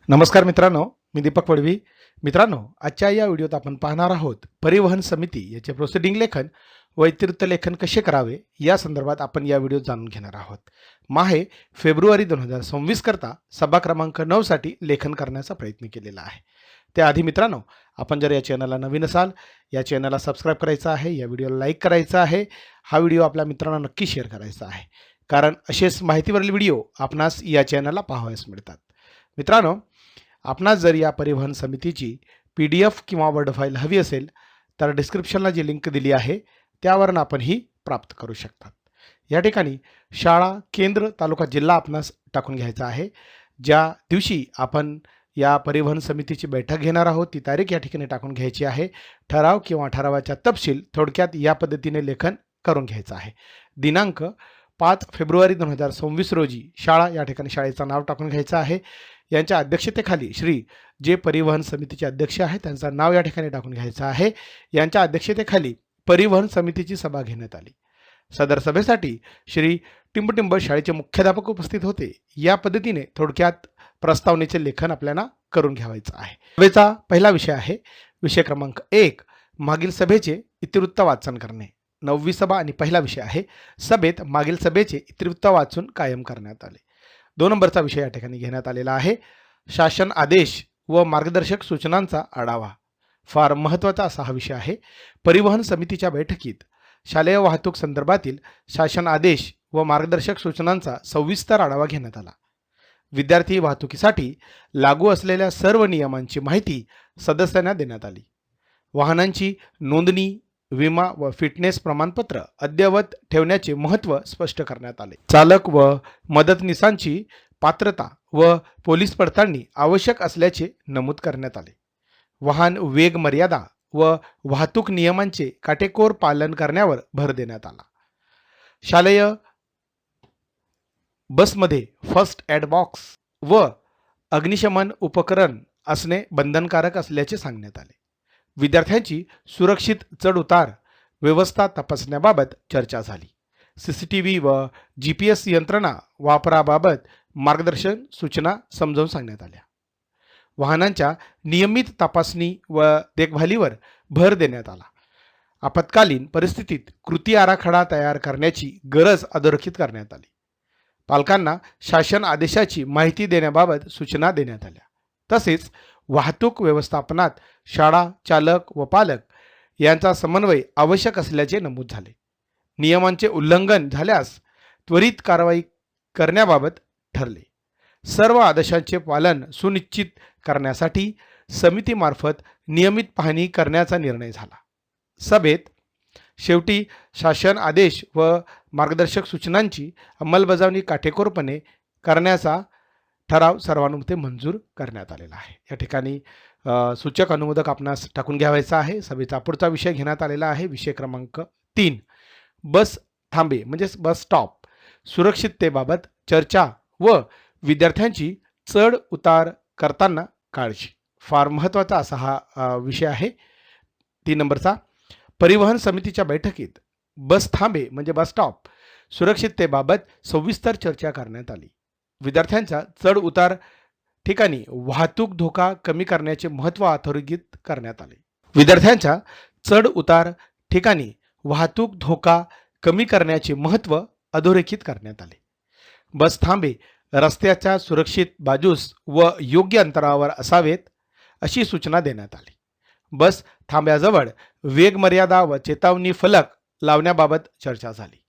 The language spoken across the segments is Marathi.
नमस्कार मित्रांनो, मी दीपक पडवी. मित्रांनो, आजच्या या व्हिडिओत आपण पाहणार आहोत परिवहन समिती याचे प्रोसिडिंग लेखन व इतिवृत्त लेखन कसे करावे या संदर्भात आपण या व्हिडिओत जाणून घेणार आहोत. माहे फेब्रुवारी 2026 करता सभा क्रमांक 9 साठी लेखन करण्याचा प्रयत्न केलेला आहे. त्याआधी मित्रांनो, आपण जर या चॅनलला नवीन असाल, या चॅनलला सबस्क्राईब करायचं आहे, या व्हिडिओला लाईक करायचा आहे, हा व्हिडिओ आपल्या मित्रांना नक्की शेअर करायचा आहे, कारण असेच माहितीवरील व्हिडिओ आपणास या चॅनलला पाहावयास मिळतात. मित्रांनो, आपणास जर या परिवहन समितीची PDF किंवा वर्ड फाईल हवी असेल तर डिस्क्रिप्शनला जी लिंक दिली आहे त्यावरून आपण ही प्राप्त करू शकतात. या ठिकाणी शाळा, केंद्र, तालुका, जिल्हा आपणास टाकून घ्यायचा आहे. ज्या दिवशी आपण या परिवहन समितीची बैठक घेणार आहोत ती तारीख या ठिकाणी टाकून घ्यायची आहे. ठराव किंवा ठरावाचा तपशील थोडक्यात या पद्धतीने लेखन करून घ्यायचं आहे. दिनांक 5 फेब्रुवारी 2026 रोजी शाळा या ठिकाणी शाळेचं नाव टाकून घ्यायचं आहे. यांच्या अध्यक्षतेखाली श्री जे परिवहन समितीचे अध्यक्ष आहेत त्यांचं नाव या ठिकाणी टाकून घ्यायचं आहे. यांच्या अध्यक्षतेखाली परिवहन समितीची सभा घेण्यात आली. सदर सभेसाठी श्री टिंबटिंब शाळेचे मुख्याध्यापक उपस्थित होते. या पद्धतीने थोडक्यात प्रस्तावनेचे लेखन आपल्याला करून घ्यायचं आहे. सभेचा पहिला विषय आहे विषय क्रमांक 1 मागील सभेचे इतिवृत्त वाचन करणे. 9वी सभा आणि पहिला विषय आहे सभेत मागील सभेचे इतिवृत्त वाचून कायम करण्यात आले. 2 नंबरचा विषय या ठिकाणी घेण्यात आलेला आहे शासन आदेश व मार्गदर्शक सूचनांचा आढावा. फार महत्त्वाचा असा हा विषय आहे. परिवहन समितीच्या बैठकीत शालेय वाहतूक संदर्भातील शासन आदेश व मार्गदर्शक सूचनांचा सविस्तर आढावा घेण्यात आला. विद्यार्थी वाहतुकीसाठी लागू असलेल्या सर्व नियमांची माहिती सदस्यांना देण्यात आली. वाहनांची नोंदणी, विमा व फिटनेस प्रमाणपत्र अद्ययावत ठेवण्याचे महत्त्व स्पष्ट करण्यात आले. चालक व मदतनीसांची पात्रता व पोलीस पडताळणी आवश्यक असल्याचे नमूद करण्यात आले. वाहन वेग मर्यादा व वाहतूक नियमांचे काटेकोर पालन करण्यावर भर देण्यात आला. शालेय बसमध्ये फर्स्ट एड बॉक्स व अग्निशमन उपकरण असणे बंधनकारक असल्याचे सांगण्यात आले. विद्यार्थ्यांची सुरक्षित चढउतार व्यवस्था तपासण्याबाबत चर्चा झाली. CCTV व GPS यंत्रणा वापराबाबत मार्गदर्शन सूचना समजावून सांगण्यात आल्या. वाहनांच्या नियमित तपासणी व देखभालीवर भर देण्यात आला. आपत्कालीन परिस्थितीत कृती आराखडा तयार करण्याची गरज अधोरेखित करण्यात आली. पालकांना शासन आदेशाची माहिती देण्याबाबत सूचना देण्यात आल्या. तसेच वाहतूक व्यवस्थापनात शाळा, चालक व पालक यांचा समन्वय आवश्यक असल्याचे नमूद झाले. नियमांचे उल्लंघन झाल्यास त्वरित कारवाई करण्याबाबत ठरले. सर्व आदेशांचे पालन सुनिश्चित करण्यासाठी समितीमार्फत नियमित पाहणी करण्याचा निर्णय झाला. सभेत शेवटी शासन आदेश व मार्गदर्शक सूचनांची अंमलबजावणी काटेकोरपणे करण्याचा ठराव सर्वानुमते मंजूर करण्यात आलेला आहे. या ठिकाणी सूचक अनुमोदक आपणास टाकून घ्यायचा आहे. सभेचा पुढचा विषय घेण्यात आलेला आहे विषय क्रमांक 3 बस थांबे म्हणजेच बस स्टॉप सुरक्षिततेबाबत चर्चा व विद्यार्थ्यांची चढ उतार करताना काळजी. फार महत्त्वाचा असा हा विषय आहे. 3 नंबरचा परिवहन समितीच्या बैठकीत बस थांबे म्हणजे बस स्टॉप सुरक्षिततेबाबत सविस्तर चर्चा करण्यात आली. विद्यार्थ्यांचा चढ उतार ठिकाणी वाहतूक धोका कमी करण्याचे महत्त्व अधोरेखित करण्यात आले. विद्यार्थ्यांच्या चढ उतार ठिकाणी वाहतूक धोका कमी करण्याचे महत्त्व अधोरेखित करण्यात आले. बस थांबे रस्त्याच्या सुरक्षित बाजूस व योग्य अंतरावर असावेत अशी सूचना देण्यात आली. बस थांब्याजवळ वेग मर्यादा व चेतावणी फलक लावण्याबाबत चर्चा झाली.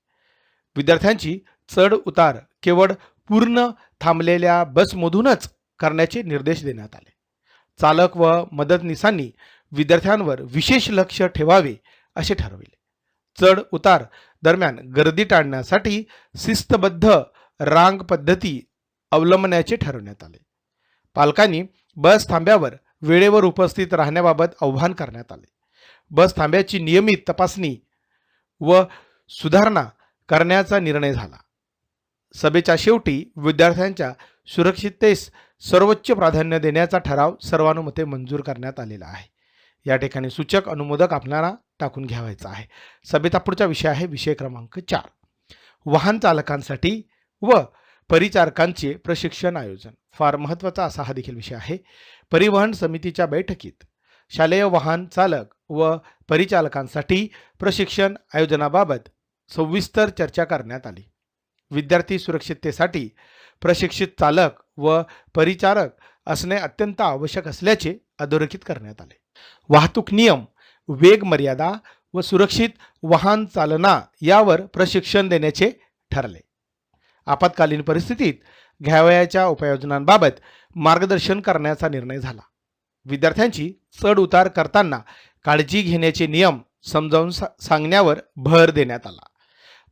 विद्यार्थ्यांची चढ उतार केवळ पूर्ण थांबलेल्या बसमधूनच करण्याचे निर्देश देण्यात आले. चालक व मदतनीसांनी विद्यार्थ्यांवर विशेष लक्ष ठेवावे असे ठरविले. चढ उतार दरम्यान गर्दी टाळण्यासाठी शिस्तबद्ध रांग पद्धती अवलंबण्याचे ठरवण्यात आले. पालकांनी बस थांब्यावर वेळेवर उपस्थित राहण्याबाबत आवाहन करण्यात आले. बस थांब्याची नियमित तपासणी व सुधारणा करण्याचा निर्णय झाला. सभेच्या शेवटी विद्यार्थ्यांच्या सुरक्षिततेस सर्वोच्च प्राधान्य देण्याचा ठराव सर्वानुमते मंजूर करण्यात आलेला आहे. या ठिकाणी सूचक अनुमोदक आपल्याला टाकून घ्यायचा आहे. सभेचा पुढचा विषय आहे विषय क्रमांक 4 वाहन चालकांसाठी व परिचारकांचे प्रशिक्षण आयोजन. फार महत्त्वाचा असा हा देखील विषय आहे. परिवहन समितीच्या बैठकीत शालेय वाहन चालक व परिचालकांसाठी प्रशिक्षण आयोजनाबाबत सविस्तर चर्चा करण्यात आली. विद्यार्थी सुरक्षिततेसाठी प्रशिक्षित चालक व परिचारक असणे अत्यंत आवश्यक असल्याचे अधोरेखित करण्यात आले. वाहतूक नियम, वेग मर्यादा व सुरक्षित वाहन चालना यावर प्रशिक्षण देण्याचे ठरले. आपत्कालीन परिस्थितीत घ्यावयाच्या उपाययोजनांबाबत मार्गदर्शन करण्याचा निर्णय झाला. विद्यार्थ्यांची चढ उतार करताना काळजी घेण्याचे नियम समजावून सांगण्यावर भर देण्यात आला.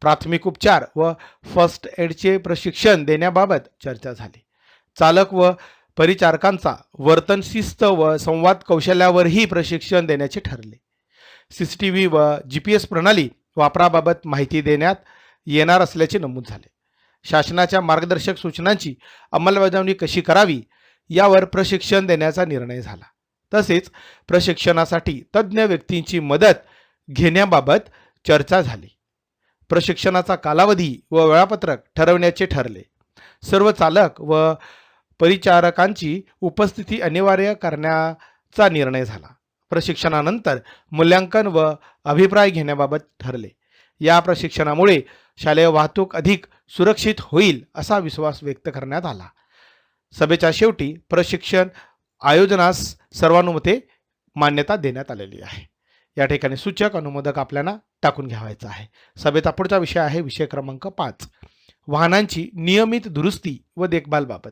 प्राथमिक उपचार व फर्स्ट एडचे प्रशिक्षण देण्याबाबत चर्चा झाली. चालक व परिचारकांचा वर्तन शिस्त व संवाद कौशल्यावरही प्रशिक्षण देण्याचे ठरले. CCTV व GPS प्रणाली वापराबाबत माहिती देण्यात येणार असल्याचे नमूद झाले. शासनाच्या मार्गदर्शक सूचनांची अंमलबजावणी कशी करावी यावर प्रशिक्षण देण्याचा निर्णय झाला. तसेच प्रशिक्षणासाठी तज्ज्ञ व्यक्तींची मदत घेण्याबाबत चर्चा झाली. प्रशिक्षणाचा कालावधी व वेळापत्रक ठरवण्याचे ठरले. सर्व चालक व परिचारकांची उपस्थिती अनिवार्य करण्याचा निर्णय झाला. प्रशिक्षणानंतर मूल्यांकन व अभिप्राय घेण्याबाबत ठरले. या प्रशिक्षणामुळे शालेय वाहतूक अधिक सुरक्षित होईल असा विश्वास व्यक्त करण्यात आला. सभेच्या शेवटी प्रशिक्षण आयोजनास सर्वानुमते मान्यता देण्यात आलेली आहे. या ठिकाणी सूचक अनुमोदक आपल्याला टाकून घ्यावायचा आहे. सभेचा पुढचा विषय आहे विषय क्रमांक 5, वाहनांची नियमित दुरुस्ती व देखभालबाबत.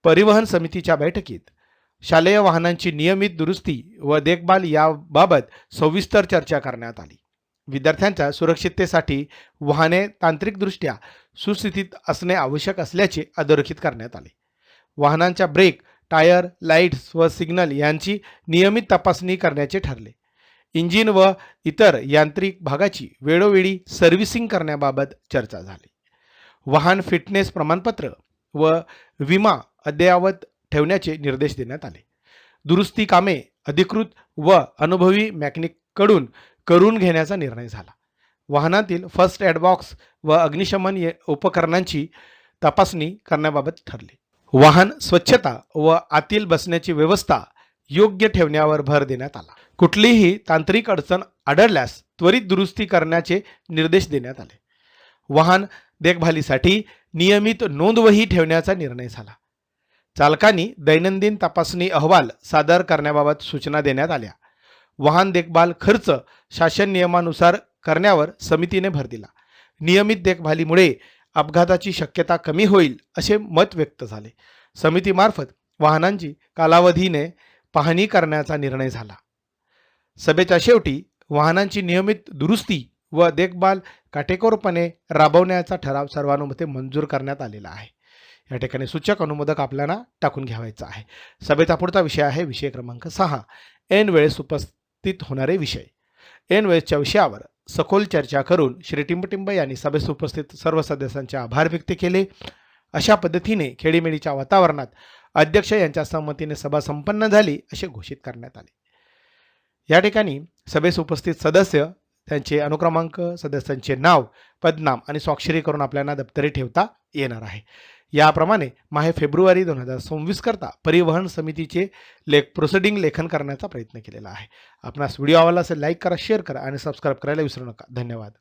परिवहन समितीच्या बैठकीत शालेय वाहनांची नियमित दुरुस्ती व देखभाल याबाबत सविस्तर चर्चा करण्यात आली. विद्यार्थ्यांच्या सुरक्षिततेसाठी वाहने तांत्रिकदृष्ट्या सुस्थितीत असणे आवश्यक असल्याचे अधोरेखित करण्यात आले. वाहनांच्या ब्रेक, टायर, लाईट्स व सिग्नल यांची नियमित तपासणी करण्याचे ठरले. इंजिन व इतर यांत्रिक भागाची वेळोवेळी सर्व्हिसिंग करण्याबाबत चर्चा झाली. वाहन फिटनेस प्रमाणपत्र व विमा अद्ययावत ठेवण्याचे निर्देश देण्यात आले. दुरुस्ती कामे अधिकृत व अनुभवी मेकॅनिककडून करून घेण्याचा निर्णय झाला. वाहनातील फर्स्ट एड बॉक्स व अग्निशमन उपकरणांची तपासणी करण्याबाबत ठरले. वाहन स्वच्छता व आतील बसण्याची व्यवस्था योग्य ठेवण्यावर भर देण्यात आला. कुठलीही तांत्रिक अडचण आढळल्यास त्वरित दुरुस्ती करण्याचे निर्देश देण्यात आले. वाहन देखभालीसाठी नियमित नोंदवही ठेवण्याचा निर्णय झाला. चालकांनी दैनंदिन तपासणी अहवाल सादर करण्याबाबत सूचना देण्यात आल्या. वाहन देखभाल खर्च शासन नियमानुसार करण्यावर समितीने भर दिला. नियमित देखभालीमुळे अपघाताची शक्यता कमी होईल असे मत व्यक्त झाले. समितीमार्फत वाहनांची कालावधीने पाहणी करण्याचा निर्णय झाला. सभेच्या शेवटी वाहनांची नियमित दुरुस्ती व देखभाल काटेकोरपणे राबवण्याचा ठराव सर्वानुमते मंजूर करण्यात आलेला आहे. या ठिकाणी सूचक अनुमोदक आपल्याला टाकून घ्यावायचा आहे. सभेचा पुढचा विषय आहे विषय क्रमांक 6, ऐन वेळेस उपस्थित होणारे विषय. ऐन वेळेसच्या विषयावर सखोल चर्चा करून श्री टिंबटिंब यांनी सभेस उपस्थित सर्व सदस्यांचे आभार व्यक्त केले. अशा पद्धतीने खेळीमेळीच्या वातावरणात अध्यक्ष यांच्या संमतीने सभा संपन्न झाली असे घोषित करण्यात आले. या ठिकाणी सभेस उपस्थित सदस्य त्यांचे अनुक्रमांक, सदस्यांचे नाव, पदनाम आणि स्वाक्षरी करून आपल्याला दप्तरी ठेवता येणार आहे. याप्रमाणे माहे फेब्रुवारी 2026 करता परिवहन समितीचे प्रोसिडिंग लेखन करण्याचा प्रयत्न केलेला आहे. आपणास व्हिडिओ आवडला असेल लाईक करा, शेअर करा आणि सबस्क्राईब करायला विसरू नका. धन्यवाद.